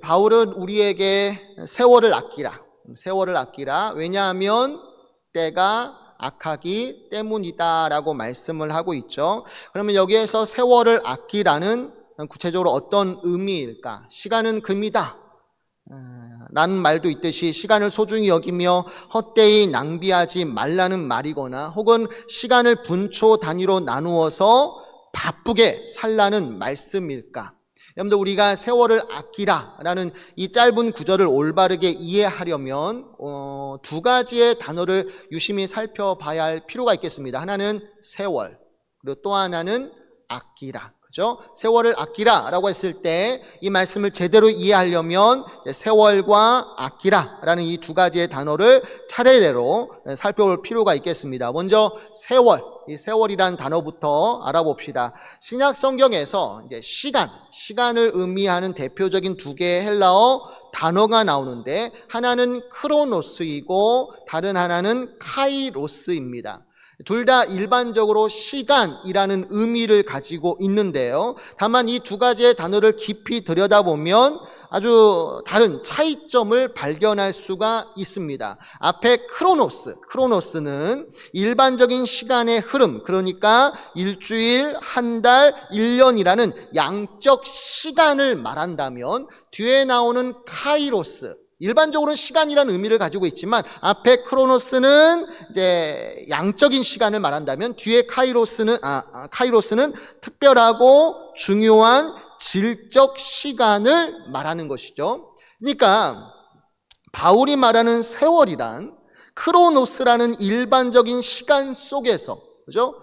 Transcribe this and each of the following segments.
바울은 우리에게 세월을 아끼라. 왜냐하면 때가 악하기 때문이다라고 말씀을 하고 있죠. 그러면 여기에서 세월을 아끼라는 구체적으로 어떤 의미일까? 시간은 금이다 라는 말도 있듯이 시간을 소중히 여기며 헛되이 낭비하지 말라는 말이거나, 혹은 시간을 분초 단위로 나누어서 바쁘게 살라는 말씀일까? 여러분들, 우리가 세월을 아끼라라는 이 짧은 구절을 올바르게 이해하려면 두 가지의 단어를 유심히 살펴봐야 할 필요가 있겠습니다. 하나는 세월, 그리고 또 하나는 아끼라. 그죠? 세월을 아끼라라고 했을 때 이 말씀을 제대로 이해하려면 세월과 아끼라라는 이 두 가지의 단어를 차례대로 살펴볼 필요가 있겠습니다. 먼저 세월, 이 세월이라는 단어부터 알아봅시다. 신약 성경에서 이제 시간을 의미하는 대표적인 두 개의 헬라어 단어가 나오는데, 하나는 크로노스이고 다른 하나는 카이로스입니다. 둘 다 일반적으로 시간이라는 의미를 가지고 있는데요. 다만 이 두 가지의 단어를 깊이 들여다보면 아주 다른 차이점을 발견할 수가 있습니다. 앞에 크로노스는 일반적인 시간의 흐름, 그러니까 일주일, 한 달, 1년이라는 양적 시간을 말한다면, 뒤에 나오는 카이로스, 일반적으로는 시간이라는 의미를 가지고 있지만 앞에 크로노스는 이제 양적인 시간을 말한다면, 뒤에 카이로스는 특별하고 중요한 질적 시간을 말하는 것이죠. 그러니까 바울이 말하는 세월이란 크로노스라는 일반적인 시간 속에서, 그죠?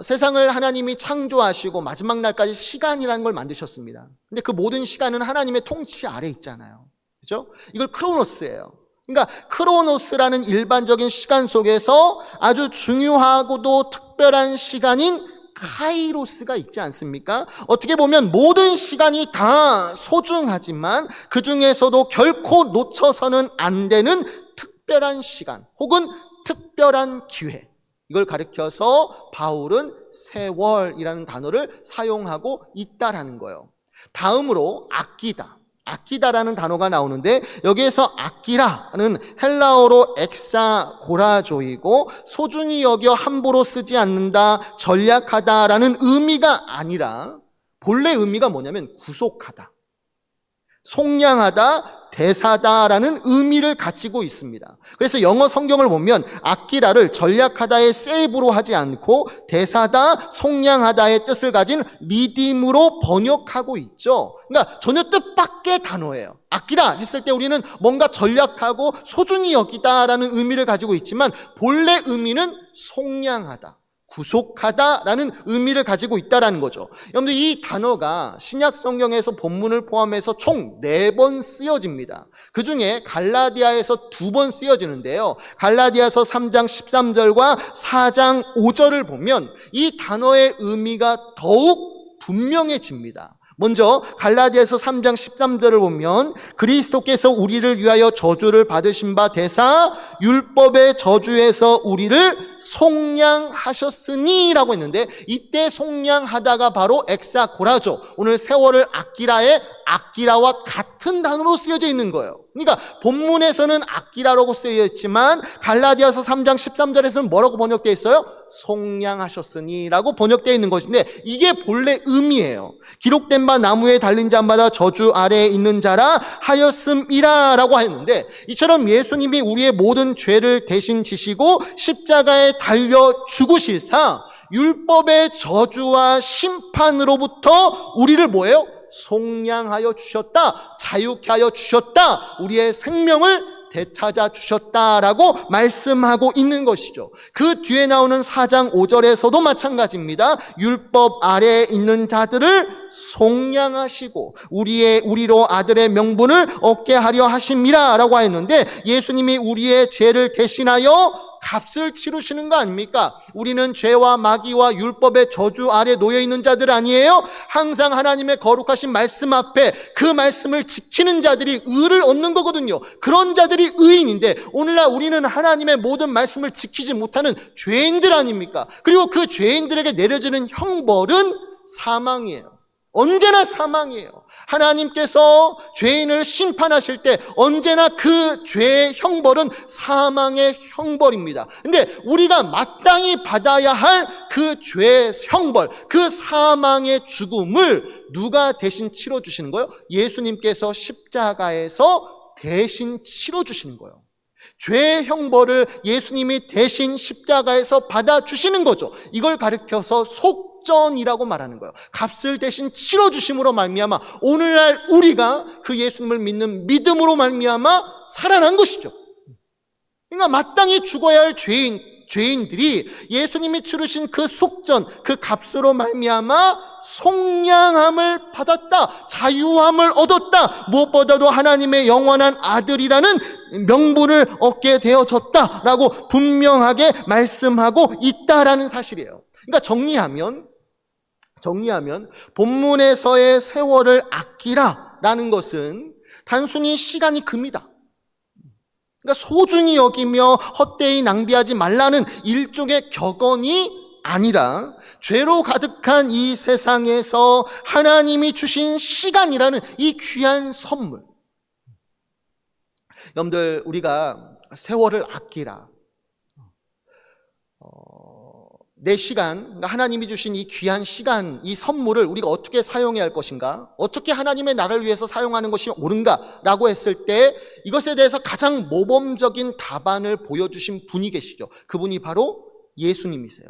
세상을 하나님이 창조하시고 마지막 날까지 시간이라는 걸 만드셨습니다. 근데 그 모든 시간은 하나님의 통치 아래 있잖아요. 그죠? 이걸 크로노스예요. 그러니까 크로노스라는 일반적인 시간 속에서 아주 중요하고도 특별한 시간인 카이로스가 있지 않습니까? 어떻게 보면 모든 시간이 다 소중하지만 그 중에서도 결코 놓쳐서는 안 되는 특별한 시간, 혹은 특별한 기회, 이걸 가리켜서 바울은 세월이라는 단어를 사용하고 있다라는 거예요. 다음으로 아끼다라는 단어가 나오는데, 여기에서 아끼라는 헬라어로 엑사고라조이고, 소중히 여겨 함부로 쓰지 않는다, 전략하다라는 의미가 아니라 본래 의미가 뭐냐면 구속하다, 속량하다, 대사다라는 의미를 가지고 있습니다. 그래서 영어 성경을 보면 아끼라를 전략하다의 세이브로 하지 않고 대사다, 속량하다의 뜻을 가진 리딤으로 번역하고 있죠. 그러니까 전혀 뜻밖의 단어예요. 아끼라 했을 때 우리는 뭔가 전략하고 소중히 여기다라는 의미를 가지고 있지만, 본래 의미는 속량하다, 구속하다라는 의미를 가지고 있다라는 거죠. 여러분들, 이 단어가 신약 성경에서 본문을 포함해서 총 4번 쓰여집니다. 그 중에 갈라디아에서 2번 쓰여지는데요. 갈라디아서 3장 13절과 4장 5절을 보면 이 단어의 의미가 더욱 분명해집니다. 먼저 갈라디아서 3장 13절을 보면, 그리스도께서 우리를 위하여 저주를 받으신 바 되사 율법의 저주에서 우리를 속량하셨으니 라고 했는데, 이때 속량하다가 바로 엑사고라죠, 오늘 세월을 아끼라의 아끼라와 같은 단어로 쓰여져 있는 거예요. 그러니까 본문에서는 아끼라라고 쓰여 있지만 갈라디아서 3장 13절에서는 뭐라고 번역되어 있어요? 속량하셨으니 라고 번역되어 있는 것인데, 이게 본래 의미예요. 기록된 바 나무에 달린 자마다 저주 아래에 있는 자라 하였음이라 라고 했는데, 이처럼 예수님이 우리의 모든 죄를 대신 지시고 십자가에 달려 죽으시사 율법의 저주와 심판으로부터 우리를 뭐예요? 속량하여 주셨다, 자유케 하여 주셨다, 우리의 생명을 되찾아 주셨다라고 말씀하고 있는 것이죠. 그 뒤에 나오는 4장 5절에서도 마찬가지입니다. 율법 아래에 있는 자들을 속량하시고 우리로 아들의 명분을 얻게 하려 하심이라 라고 했는데, 예수님이 우리의 죄를 대신하여 값을 치르시는 거 아닙니까? 우리는 죄와 마귀와 율법의 저주 아래 놓여 있는 자들 아니에요? 항상 하나님의 거룩하신 말씀 앞에 그 말씀을 지키는 자들이 의를 얻는 거거든요. 그런 자들이 의인인데 오늘날 우리는 하나님의 모든 말씀을 지키지 못하는 죄인들 아닙니까? 그리고 그 죄인들에게 내려지는 형벌은 사망이에요. 언제나 사망이에요. 하나님께서 죄인을 심판하실 때 언제나 그 죄의 형벌은 사망의 형벌입니다. 근데 우리가 마땅히 받아야 할 그 죄의 형벌, 그 사망의 죽음을 누가 대신 치러주시는 거예요? 예수님께서 십자가에서 대신 치러주시는 거예요. 죄의 형벌을 예수님이 대신 십자가에서 받아주시는 거죠. 이걸 가리켜서 속전이라고 말하는 거예요. 값을 대신 치러주심으로 말미암아 오늘날 우리가 그 예수님을 믿는 믿음으로 말미암아 살아난 것이죠. 그러니까 마땅히 죽어야 할 죄인들이 예수님이 치르신 그 속전, 그 값으로 말미암아 속량함을 받았다, 자유함을 얻었다, 무엇보다도 하나님의 영원한 아들이라는 명분을 얻게 되어졌다라고 분명하게 말씀하고 있다라는 사실이에요. 그러니까 정리하면 본문에서의 세월을 아끼라라는 것은 단순히 시간이 금이다, 그러니까 소중히 여기며 헛되이 낭비하지 말라는 일종의 격언이 아니라 죄로 가득한 이 세상에서 하나님이 주신 시간이라는 이 귀한 선물. 여러분들, 우리가 세월을 아끼라, 내 시간, 하나님이 주신 이 귀한 시간, 이 선물을 우리가 어떻게 사용해야 할 것인가, 어떻게 하나님의 나라를 위해서 사용하는 것이 옳은가라고 했을 때 이것에 대해서 가장 모범적인 답안을 보여주신 분이 계시죠. 그분이 바로 예수님이세요.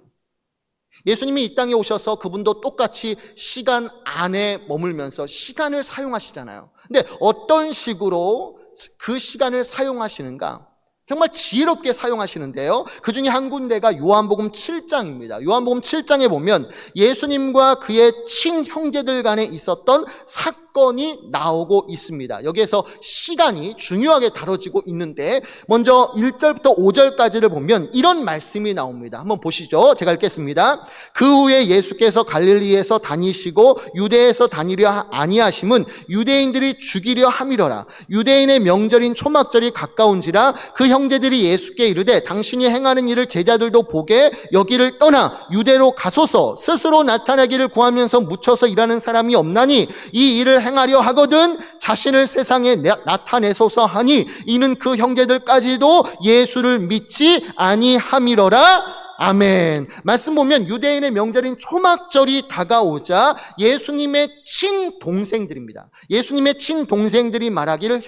예수님이 이 땅에 오셔서 그분도 똑같이 시간 안에 머물면서 시간을 사용하시잖아요. 근데 어떤 식으로 그 시간을 사용하시는가? 정말 지혜롭게 사용하시는데요. 그 중에 한 군데가 요한복음 7장입니다. 요한복음 7장에 보면 예수님과 그의 친형제들 간에 있었던 사건이 나오고 있습니다. 여기에서 시간이 중요하게 다뤄지고 있는데 먼저 1절부터 5절까지를 보면 이런 말씀이 나옵니다. 한번 보시죠. 제가 읽겠습니다. 그 후에 예수께서 갈릴리에서 다니시고 유대에서 다니려 아니하심은 유대인들이 죽이려 함이러라. 유대인의 명절인 초막절이 가까운지라 그 형제들이 예수께 이르되 당신이 행하는 일을 제자들도 보게 여기를 떠나 유대로 가소서. 스스로 나타나기를 구하면서 묻혀서 일하는 사람이 없나니 이 일을 행하려 하거든 자신을 세상에 나타내소서 하니 이는 그 형제들까지도 예수를 믿지 아니함이러라. 아멘. 말씀 보면 유대인의 명절인 초막절이 다가오자 예수님의 친동생들입니다. 예수님의 친동생들이 말하기를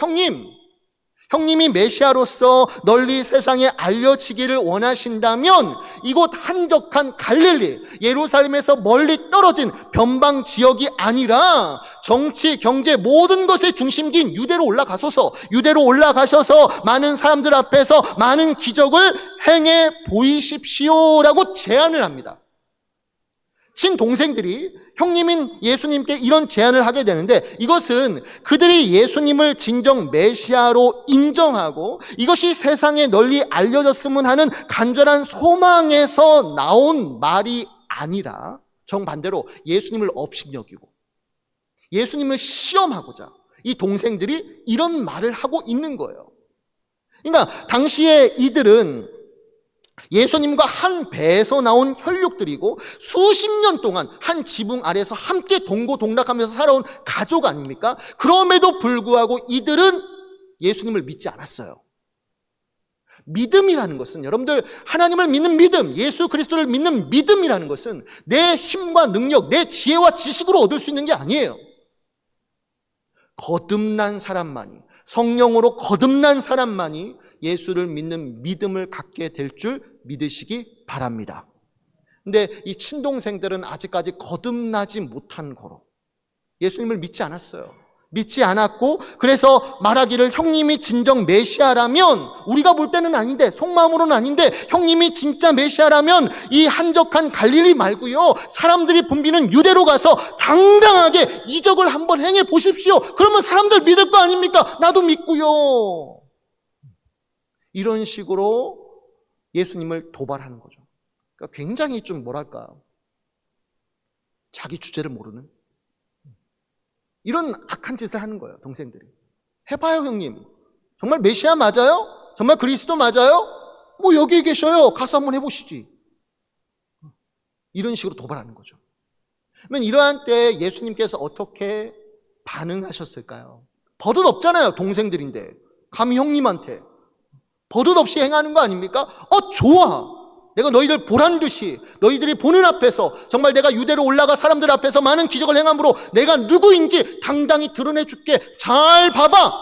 형님이 메시아로서 널리 세상에 알려지기를 원하신다면 이곳 한적한 갈릴리, 예루살렘에서 멀리 떨어진 변방 지역이 아니라 정치, 경제 모든 것의 중심기인 유대로 올라가소서. 유대로 올라가셔서 많은 사람들 앞에서 많은 기적을 행해 보이십시오라고 제안을 합니다. 친동생들이 형님인 예수님께 이런 제안을 하게 되는데 이것은 그들이 예수님을 진정 메시아로 인정하고 이것이 세상에 널리 알려졌으면 하는 간절한 소망에서 나온 말이 아니라 정반대로 예수님을 업신여기고 예수님을 시험하고자 이 동생들이 이런 말을 하고 있는 거예요. 그러니까 당시에 이들은 예수님과 한 배에서 나온 혈육들이고 수십 년 동안 한 지붕 아래서 함께 동고동락하면서 살아온 가족 아닙니까? 그럼에도 불구하고 이들은 예수님을 믿지 않았어요. 믿음이라는 것은 여러분들 하나님을 믿는 믿음, 예수 그리스도를 믿는 믿음이라는 것은 내 힘과 능력, 내 지혜와 지식으로 얻을 수 있는 게 아니에요. 거듭난 사람만이, 성령으로 거듭난 사람만이 예수를 믿는 믿음을 갖게 될 줄 믿으시기 바랍니다. 근데 이 친동생들은 아직까지 거듭나지 못한 거로 예수님을 믿지 않았어요. 믿지 않았고 그래서 말하기를 형님이 진정 메시아라면 우리가 볼 때는 아닌데 속마음으로는 아닌데 형님이 진짜 메시아라면 이 한적한 갈릴리 말고요 사람들이 붐비는 유대로 가서 당당하게 이적을 한번 행해 보십시오. 그러면 사람들 믿을 거 아닙니까? 나도 믿고요. 이런 식으로 예수님을 도발하는 거죠. 그러니까 굉장히 좀 뭐랄까, 자기 주제를 모르는 이런 악한 짓을 하는 거예요. 동생들이. 해봐요 형님. 정말 메시아 맞아요? 정말 그리스도 맞아요? 뭐 여기 계셔요. 가서 한번 해보시지. 이런 식으로 도발하는 거죠. 그러면 이러한 때 예수님께서 어떻게 반응하셨을까요? 버릇 없잖아요. 동생들인데 감히 형님한테 버릇 없이 행하는 거 아닙니까? 좋아. 내가 너희들 보란 듯이 너희들이 보는 앞에서 정말 내가 유대로 올라가 사람들 앞에서 많은 기적을 행함으로 내가 누구인지 당당히 드러내줄게. 잘 봐봐.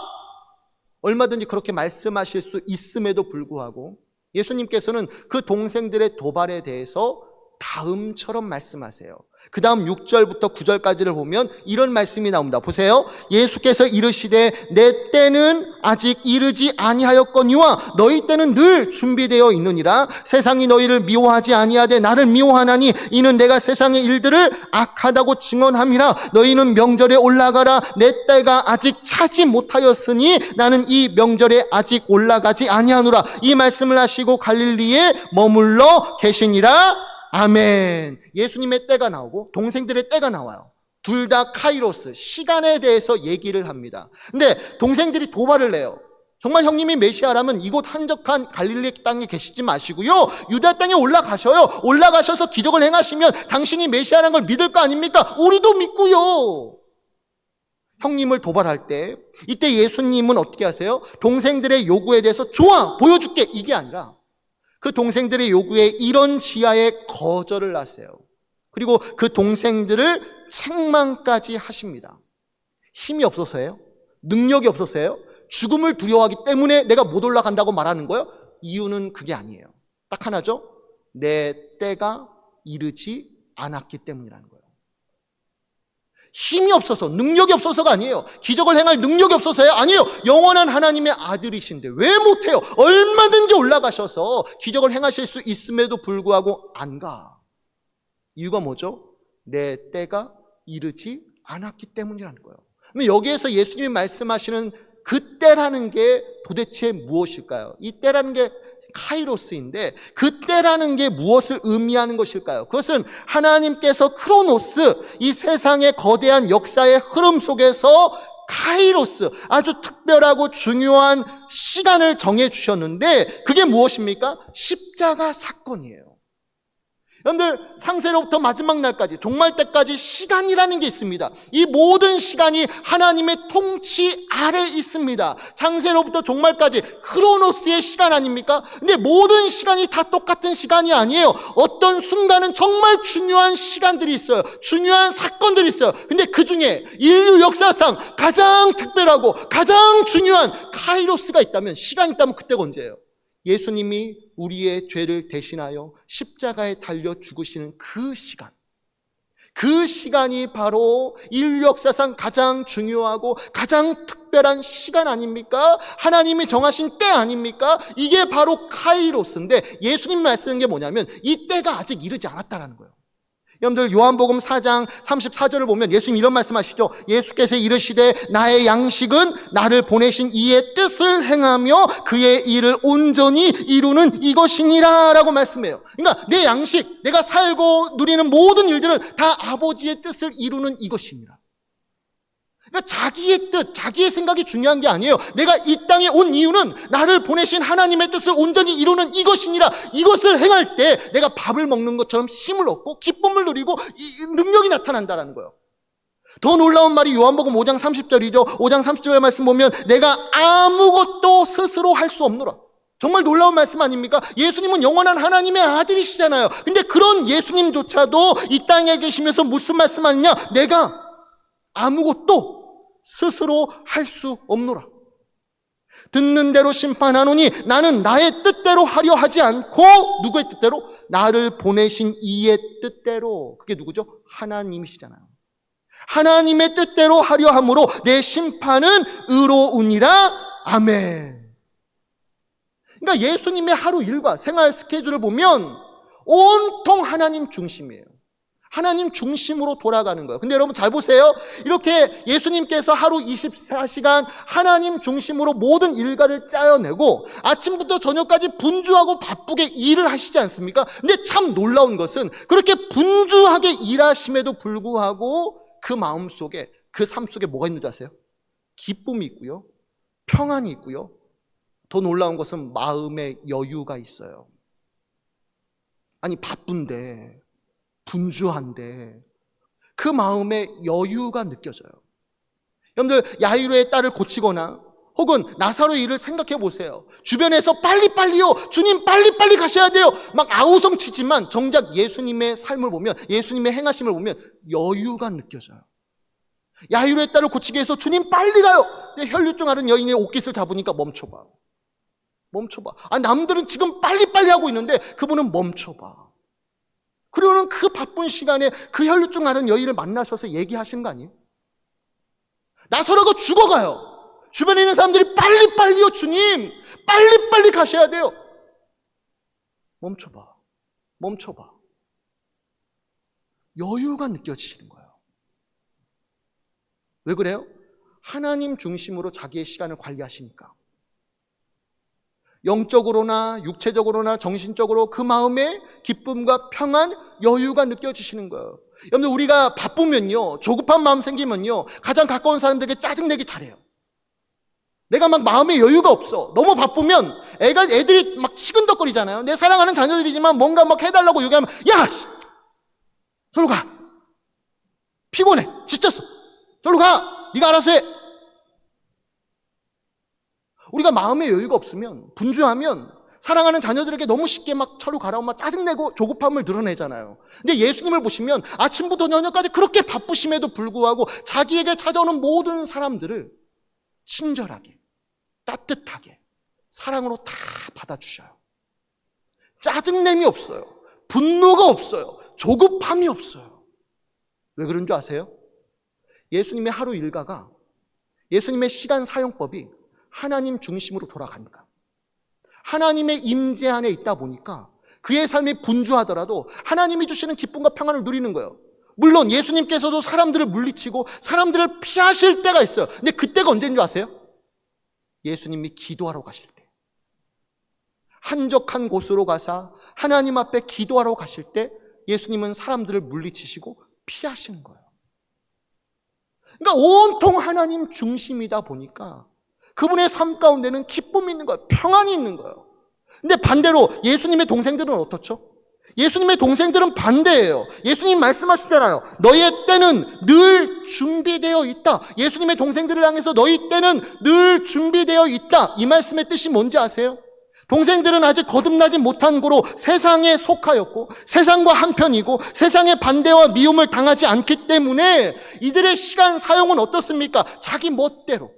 얼마든지 그렇게 말씀하실 수 있음에도 불구하고 예수님께서는 그 동생들의 도발에 대해서 다음처럼 말씀하세요. 그 다음 6절부터 9절까지를 보면 이런 말씀이 나옵니다. 보세요. 예수께서 이르시되 내 때는 아직 이르지 아니하였거니와 너희 때는 늘 준비되어 있느니라. 세상이 너희를 미워하지 아니하되 나를 미워하나니 이는 내가 세상의 일들을 악하다고 증언함이라. 너희는 명절에 올라가라. 내 때가 아직 차지 못하였으니 나는 이 명절에 아직 올라가지 아니하노라. 이 말씀을 하시고 갈릴리에 머물러 계시니라. 아멘. 예수님의 때가 나오고 동생들의 때가 나와요. 둘 다 카이로스, 시간에 대해서 얘기를 합니다. 근데 동생들이 도발을 해요. 정말 형님이 메시아라면 이곳 한적한 갈릴리 땅에 계시지 마시고요, 유다 땅에 올라가셔요. 올라가셔서 기적을 행하시면 당신이 메시아라는 걸 믿을 거 아닙니까? 우리도 믿고요. 형님을 도발할 때 이때 예수님은 어떻게 하세요? 동생들의 요구에 대해서 좋아, 보여줄게, 이게 아니라 그 동생들의 요구에 이런 지하에 거절을 하세요. 그리고 그 동생들을 책망까지 하십니다. 힘이 없어서예요? 능력이 없어서예요? 죽음을 두려워하기 때문에 내가 못 올라간다고 말하는 거예요? 이유는 그게 아니에요. 딱 하나죠. 내 때가 이르지 않았기 때문이라는 거예요. 힘이 없어서, 능력이 없어서가 아니에요. 기적을 행할 능력이 없어서요? 아니에요. 영원한 하나님의 아들이신데 왜 못해요? 얼마든지 올라가셔서 기적을 행하실 수 있음에도 불구하고 안 가. 이유가 뭐죠? 내 때가 이르지 않았기 때문이라는 거예요. 그럼 여기에서 예수님이 말씀하시는 그 때라는 게 도대체 무엇일까요? 이 때라는 게 카이로스인데 그 때라는 게 무엇을 의미하는 것일까요? 그것은 하나님께서 크로노스, 이 세상의 거대한 역사의 흐름 속에서 카이로스, 아주 특별하고 중요한 시간을 정해주셨는데 그게 무엇입니까? 십자가 사건이에요. 여러분들, 창세로부터 마지막 날까지, 종말 때까지 시간이라는 게 있습니다. 이 모든 시간이 하나님의 통치 아래 있습니다. 창세로부터 종말까지 크로노스의 시간 아닙니까? 근데 모든 시간이 다 똑같은 시간이 아니에요. 어떤 순간은 정말 중요한 시간들이 있어요. 중요한 사건들이 있어요. 근데 그 중에 인류 역사상 가장 특별하고 가장 중요한 카이로스가 있다면, 시간이 있다면 그때가 언제예요? 예수님이 우리의 죄를 대신하여 십자가에 달려 죽으시는 그 시간. 그 시간이 바로 인류 역사상 가장 중요하고 가장 특별한 시간 아닙니까? 하나님이 정하신 때 아닙니까? 이게 바로 카이로스인데 예수님이 말씀하는 게 뭐냐면 이 때가 아직 이르지 않았다라는 거예요. 여러분들, 요한복음 4장 34절을 보면 예수님 이런 말씀하시죠. 예수께서 이르시되 나의 양식은 나를 보내신 이의 뜻을 행하며 그의 일을 온전히 이루는 이것이니라 라고 말씀해요. 그러니까 내 양식, 내가 살고 누리는 모든 일들은 다 아버지의 뜻을 이루는 이것이니라. 그러니까 자기의 뜻, 자기의 생각이 중요한 게 아니에요. 내가 이 땅에 온 이유는 나를 보내신 하나님의 뜻을 온전히 이루는 이것이니라. 이것을 행할 때 내가 밥을 먹는 것처럼 힘을 얻고 기쁨을 누리고 능력이 나타난다는 거예요. 더 놀라운 말이 요한복음 5장 30절이죠. 5장 30절 말씀 보면 내가 아무것도 스스로 할 수 없노라. 정말 놀라운 말씀 아닙니까? 예수님은 영원한 하나님의 아들이시잖아요. 근데 그런 예수님조차도 이 땅에 계시면서 무슨 말씀하느냐? 내가 아무것도 스스로 할 수 없노라. 듣는 대로 심판하노니 나는 나의 뜻대로 하려 하지 않고 누구의 뜻대로? 나를 보내신 이의 뜻대로. 그게 누구죠? 하나님이시잖아요. 하나님의 뜻대로 하려 함으로 내 심판은 의로우니라. 아멘. 그러니까 예수님의 하루 일과 생활 스케줄을 보면 온통 하나님 중심이에요. 하나님 중심으로 돌아가는 거예요. 근데 여러분 잘 보세요. 이렇게 예수님께서 하루 24시간 하나님 중심으로 모든 일과를 짜여내고 아침부터 저녁까지 분주하고 바쁘게 일을 하시지 않습니까? 근데 참 놀라운 것은 그렇게 분주하게 일하심에도 불구하고 그 마음 속에, 그 삶 속에 뭐가 있는 줄 아세요? 기쁨이 있고요, 평안이 있고요, 더 놀라운 것은 마음의 여유가 있어요. 아니 바쁜데, 분주한데 그 마음에 여유가 느껴져요. 여러분들 야이로의 딸을 고치거나 혹은 나사로의 일을 생각해 보세요. 주변에서 빨리빨리요, 주님 빨리빨리 가셔야 돼요, 막 아우성치지만 정작 예수님의 삶을 보면, 예수님의 행하심을 보면 여유가 느껴져요. 야이로의 딸을 고치기 위해서 주님 빨리 가요. 근데 혈류증 앓은 여인의 옷깃을 잡으니까 멈춰봐. 남들은 지금 빨리빨리 하고 있는데 그분은 멈춰봐. 그리고는 그 바쁜 시간에 그 혈류증 앓은 여인을 만나셔서 얘기하시는 거 아니에요? 나사로가 죽어가요. 주변에 있는 사람들이 빨리빨리요, 주님 빨리빨리 가셔야 돼요. 멈춰봐. 여유가 느껴지시는 거예요. 왜 그래요? 하나님 중심으로 자기의 시간을 관리하시니까. 영적으로나 육체적으로나 정신적으로 그 마음에 기쁨과 평안, 여유가 느껴지시는 거예요. 여러분들 우리가 바쁘면요, 조급한 마음 생기면요, 가장 가까운 사람들에게 짜증내기 잘해요. 내가 막 마음에 여유가 없어. 너무 바쁘면 애들이 막 치근덕거리잖아요. 내 사랑하는 자녀들이지만 뭔가 막 해달라고 요구하면 야! 저리로 가. 피곤해. 지쳤어. 저리로 가. 네가 알아서 해. 우리가 마음의 여유가 없으면, 분주하면 사랑하는 자녀들에게 너무 쉽게 막 저리로 가라고 막 짜증내고 조급함을 드러내잖아요. 근데 예수님을 보시면 아침부터 저녁까지 그렇게 바쁘심에도 불구하고 자기에게 찾아오는 모든 사람들을 친절하게, 따뜻하게, 사랑으로 다 받아주셔요. 짜증냄이 없어요. 분노가 없어요. 조급함이 없어요. 왜 그런 줄 아세요? 예수님의 하루 일과가, 예수님의 시간 사용법이 하나님 중심으로 돌아가니까, 하나님의 임재 안에 있다 보니까 그의 삶이 분주하더라도 하나님이 주시는 기쁨과 평안을 누리는 거예요. 물론 예수님께서도 사람들을 물리치고 사람들을 피하실 때가 있어요. 근데 그때가 언제인 줄 아세요? 예수님이 기도하러 가실 때, 한적한 곳으로 가사 하나님 앞에 기도하러 가실 때 예수님은 사람들을 물리치시고 피하시는 거예요. 그러니까 온통 하나님 중심이다 보니까 그분의 삶 가운데는 기쁨이 있는 거예요. 평안이 있는 거예요. 근데 반대로 예수님의 동생들은 어떻죠? 예수님의 동생들은 반대예요. 예수님 말씀하시잖아요. 너희의 때는 늘 준비되어 있다. 예수님의 동생들을 향해서 너희 때는 늘 준비되어 있다. 이 말씀의 뜻이 뭔지 아세요? 동생들은 아직 거듭나지 못한 고로 세상에 속하였고 세상과 한편이고 세상의 반대와 미움을 당하지 않기 때문에 이들의 시간 사용은 어떻습니까? 자기 멋대로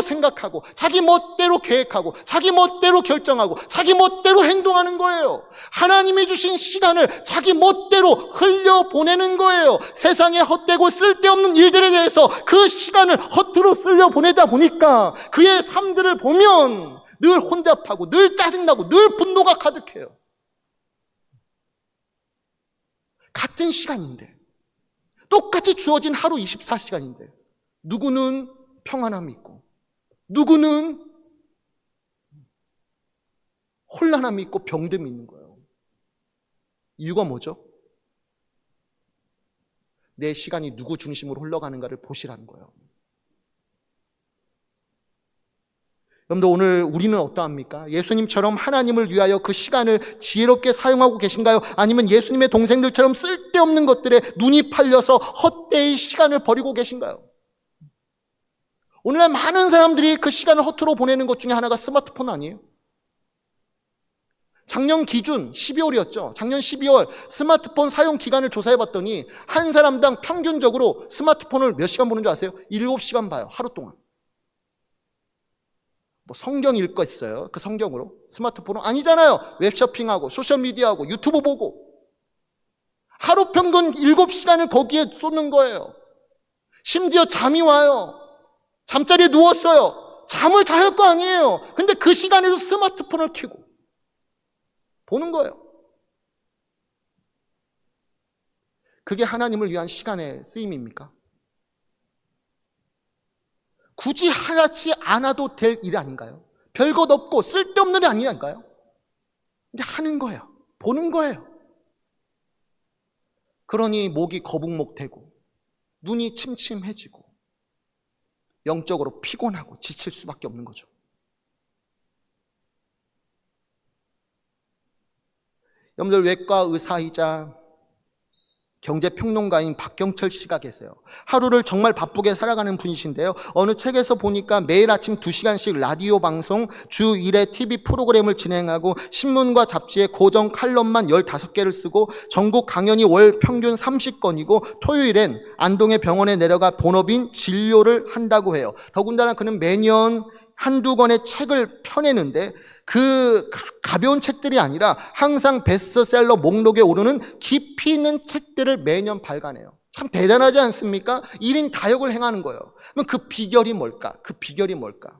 생각하고 자기 멋대로 계획하고 자기 멋대로 결정하고 자기 멋대로 행동하는 거예요. 하나님이 주신 시간을 자기 멋대로 흘려보내는 거예요. 세상에 헛되고 쓸데없는 일들에 대해서 그 시간을 허투루 쓸려보내다 보니까 그의 삶들을 보면 늘 혼잡하고 늘 짜증나고 늘 분노가 가득해요. 같은 시간인데, 똑같이 주어진 하루 24시간인데 누구는 평안함이 있고 누구는 혼란함이 있고 병듦이 있는 거예요. 이유가 뭐죠? 내 시간이 누구 중심으로 흘러가는가를 보시라는 거예요. 여러분들 오늘 우리는 어떠합니까? 예수님처럼 하나님을 위하여 그 시간을 지혜롭게 사용하고 계신가요? 아니면 예수님의 동생들처럼 쓸데없는 것들에 눈이 팔려서 헛되이 시간을 버리고 계신가요? 오늘날 많은 사람들이 그 시간을 허투루 보내는 것 중에 하나가 스마트폰 아니에요? 작년 기준 12월이었죠. 작년 12월 스마트폰 사용 기간을 조사해봤더니 한 사람당 평균적으로 스마트폰을 몇 시간 보는 줄 아세요? 7시간 봐요. 하루 동안. 뭐 성경 읽고 있어요. 그 성경으로. 스마트폰은 아니잖아요. 웹쇼핑하고 소셜미디어하고 유튜브 보고. 하루 평균 7시간을 거기에 쏟는 거예요. 심지어 잠이 와요. 잠자리에 누웠어요. 잠을 자야 할 거 아니에요. 근데 그 시간에도 스마트폰을 켜고 보는 거예요. 그게 하나님을 위한 시간의 쓰임입니까? 굳이 하지 않아도 될 일 아닌가요? 별것 없고 쓸데없는 일 아닌가요? 근데 하는 거예요. 보는 거예요. 그러니 목이 거북목 되고 눈이 침침해지고 영적으로 피곤하고 지칠 수밖에 없는 거죠. 여러분들, 외과 의사이자 경제평론가인 박경철 씨가 계세요. 하루를 정말 바쁘게 살아가는 분이신데요. 어느 책에서 보니까 매일 아침 2시간씩 라디오 방송, 주 1회 TV 프로그램을 진행하고 신문과 잡지에 고정 칼럼만 15개를 쓰고 전국 강연이 월 평균 30건이고 토요일엔 안동의 병원에 내려가 본업인 진료를 한다고 해요. 더군다나 그는 매년 한두 권의 책을 펴내는데 그 가벼운 책들이 아니라 항상 베스트셀러 목록에 오르는 깊이 있는 책들을 매년 발간해요. 참 대단하지 않습니까? 1인 다역을 행하는 거예요. 그럼 그 비결이 뭘까? 그 비결이 뭘까?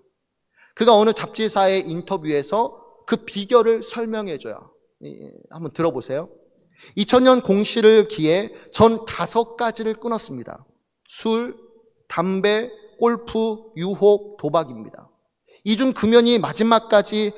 그가 어느 잡지사의 인터뷰에서 그 비결을 설명해 줘요. 한번 들어보세요. 2000년 공시를 기해 전 5가지를 끊었습니다. 술, 담배, 골프, 유혹, 도박입니다. 이 중 금연이 마지막까지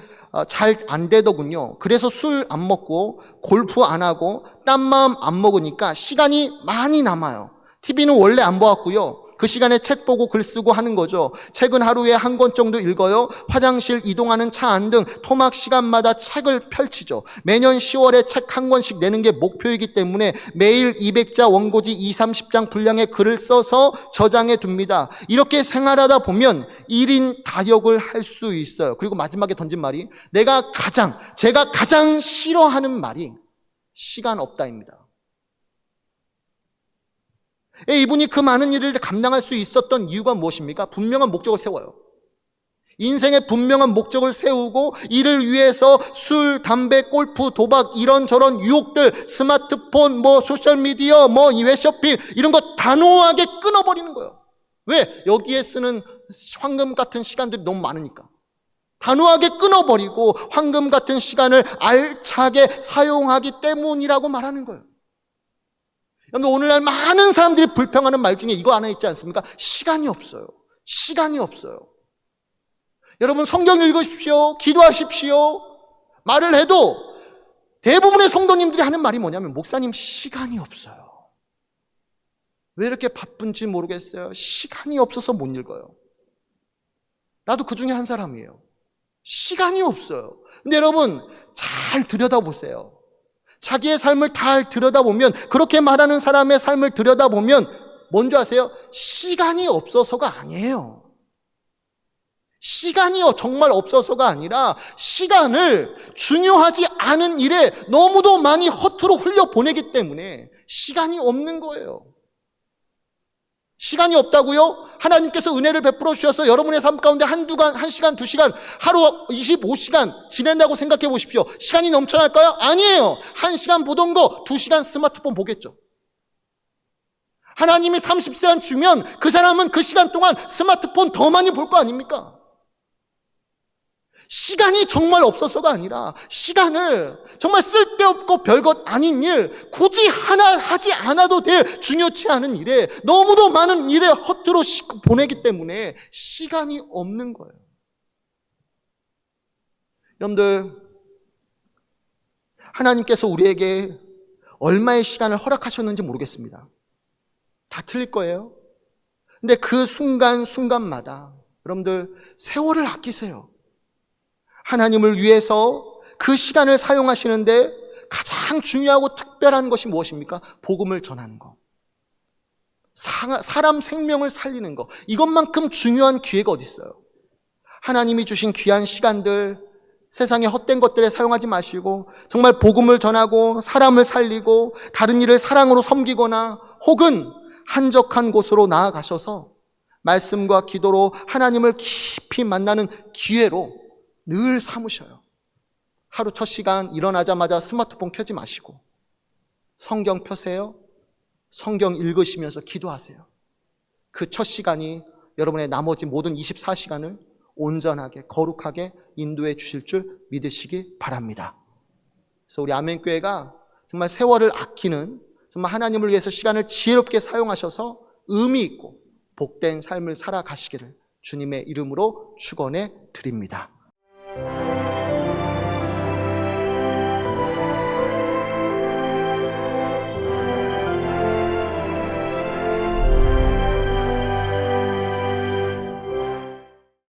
잘 안 되더군요. 그래서 술 안 먹고 골프 안 하고 딴 마음 안 먹으니까 시간이 많이 남아요. TV는 원래 안 보았고요. 그 시간에 책 보고 글 쓰고 하는 거죠. 책은 하루에 1권 정도 읽어요. 화장실, 이동하는 차 안 등 토막 시간마다 책을 펼치죠. 매년 10월에 책 1권씩 내는 게 목표이기 때문에 매일 200자 원고지 2-30장 분량의 글을 써서 저장해 둡니다. 이렇게 생활하다 보면 1인 다역을 할 수 있어요. 그리고 마지막에 던진 말이 제가 가장 싫어하는 말이 시간 없다입니다. 이분이 그 많은 일을 감당할 수 있었던 이유가 무엇입니까? 분명한 목적을 세워요. 인생의 분명한 목적을 세우고 이를 위해서 술, 담배, 골프, 도박 이런저런 유혹들, 스마트폰, 소셜미디어, 웹쇼핑 이런 거 단호하게 끊어버리는 거예요. 왜? 여기에 쓰는 황금 같은 시간들이 너무 많으니까. 단호하게 끊어버리고 황금 같은 시간을 알차게 사용하기 때문이라고 말하는 거예요. 여러분, 오늘날 많은 사람들이 불평하는 말 중에 이거 하나 있지 않습니까? 시간이 없어요. 시간이 없어요. 여러분, 성경 읽으십시오. 기도하십시오. 말을 해도 대부분의 성도님들이 하는 말이 뭐냐면, 목사님 시간이 없어요. 왜 이렇게 바쁜지 모르겠어요. 시간이 없어서 못 읽어요. 나도 그 중에 한 사람이에요. 시간이 없어요. 근데 여러분, 잘 들여다보세요. 자기의 삶을 잘 들여다보면, 그렇게 말하는 사람의 삶을 들여다보면 뭔지 아세요? 시간이 없어서가 아니에요. 시간이 정말 없어서가 아니라 시간을 중요하지 않은 일에 너무도 많이 허투루 흘려보내기 때문에 시간이 없는 거예요. 시간이 없다고요? 하나님께서 은혜를 베풀어 주셔서 여러분의 삶 가운데 1시간, 2시간, 하루 25시간 지낸다고 생각해 보십시오. 시간이 넘쳐날까요? 아니에요. 1시간 보던 거 2시간 스마트폰 보겠죠. 하나님이 30시간 주면 그 사람은 그 시간 동안 스마트폰 더 많이 볼 거 아닙니까? 시간이 정말 없어서가 아니라 시간을 정말 쓸데없고 별것 아닌 일, 굳이 하나 하지 않아도 될 중요치 않은 일에 너무도 많은 일에 허투루 보내기 때문에 시간이 없는 거예요. 여러분들, 하나님께서 우리에게 얼마의 시간을 허락하셨는지 모르겠습니다. 다 틀릴 거예요. 근데 그 순간순간마다 여러분들 세월을 아끼세요. 하나님을 위해서 그 시간을 사용하시는데 가장 중요하고 특별한 것이 무엇입니까? 복음을 전하는 것. 사람 생명을 살리는 것. 이것만큼 중요한 기회가 어디 있어요? 하나님이 주신 귀한 시간들, 세상의 헛된 것들에 사용하지 마시고 정말 복음을 전하고 사람을 살리고 다른 일을 사랑으로 섬기거나 혹은 한적한 곳으로 나아가셔서 말씀과 기도로 하나님을 깊이 만나는 기회로 늘 삼으셔요. 하루 첫 시간 일어나자마자 스마트폰 켜지 마시고 성경 펴세요. 성경 읽으시면서 기도하세요. 그 첫 시간이 여러분의 나머지 모든 24시간을 온전하게 거룩하게 인도해 주실 줄 믿으시기 바랍니다. 그래서 우리 아멘교회가 정말 세월을 아끼는 정말 하나님을 위해서 시간을 지혜롭게 사용하셔서 의미 있고 복된 삶을 살아가시기를 주님의 이름으로 축원해 드립니다.